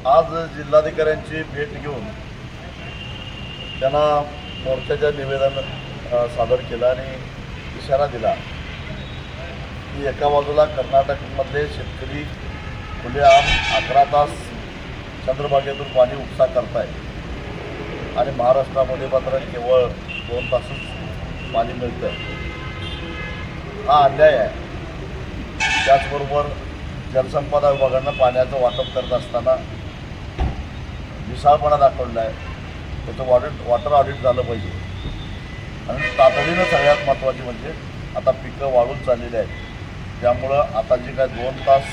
आज जिल्हाधिकाऱ्यांची भेट घेऊन त्यांना मोर्चाचं निवेदन सादर केलं आणि इशारा दिला की एका बाजूला कर्नाटकमधले शेतकरी खुलेआम 11 तास चंद्रभागेतून पाणी उपसा करताय आणि महाराष्ट्रामध्ये मात्र केवळ 2 तासच पाणी मिळतं. हा अन्याय आहे. त्याचबरोबर जलसंपदा विभागानं पाण्याचं वाटप करत असताना विशाळपणा दाखवला आहे. त्याचं वॉटर ऑडिट झालं पाहिजे आणि तातडीनं सगळ्यात महत्त्वाची म्हणजे आता पिकं वाढून चाललेली आहेत. त्यामुळं आता जी काय 2 तास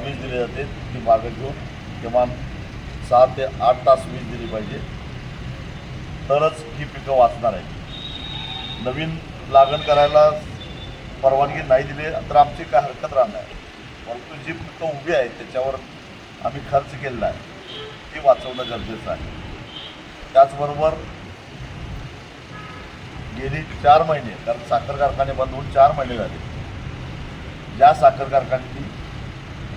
वीज दिली जाते ती मागं घेऊन किमान 6 ते 8 तास वीज दिली पाहिजे, तरच ही पिकं वाचणार आहे. नवीन लागण करायला परवानगी नाही दिली तर आमची काय हरकत राहणार आहे, परंतु जी पिकं उभी आहेत त्याच्यावर आम्ही खर्च केलेला आहे ती वाचवणं गरजेचं आहे. त्याचबरोबर गेली 4 महिने, कारण साखर कारखाने बंद होऊन 4 महिने झाले, ज्या साखर कारखान्यांनी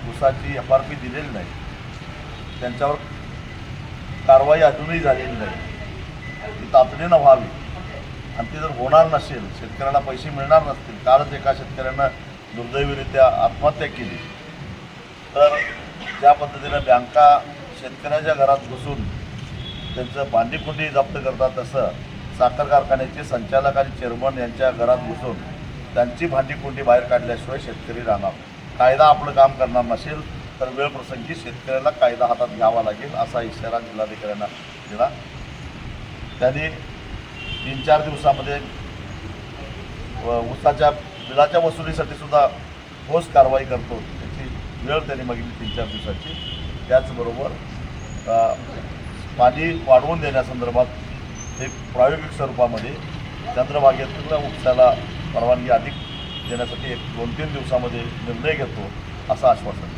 ऊसाची FRP दिलेली नाही त्यांच्यावर कारवाई अजूनही झालेली नाही. ती तातडीनं व्हावी आणि ती जर होणार नसेल, शेतकऱ्याला पैसे मिळणार नसतील, कालच एका शेतकऱ्यानं दुर्दैवीरित्या आत्महत्या केली, तर ज्या पद्धतीनं बँका शेतकऱ्याच्या घरात घुसून त्यांचं भांडीकुंडी जप्त करतात तसं साखर कारखान्याचे संचालक आणि चेअरमन यांच्या घरात घुसून त्यांची भांडीकुंडी बाहेर काढल्याशिवाय शेतकरी राहणार. कायदा आपलं काम करणार नसेल तर वेळप्रसंगी शेतकऱ्याला कायदा हातात घ्यावा लागेल असा इशारा जिल्हाधिकाऱ्यांना दिला. त्यांनी 3-4 दिवसामध्ये ऊसाच्या बिलाच्या वसुलीसाठी सुद्धा ठोस कारवाई करतो त्याची वेळ त्यांनी मागितली 3-4 दिवसाची. त्याचबरोबर पाणी वाढवून देण्यासंदर्भात एक प्रायोगिक स्वरूपामध्ये चंद्रभागेतल्या उपसाला परवानगी अधिक देण्यासाठी 1-2-3 दिवसामध्ये निर्णय घेतो असं आश्वासन.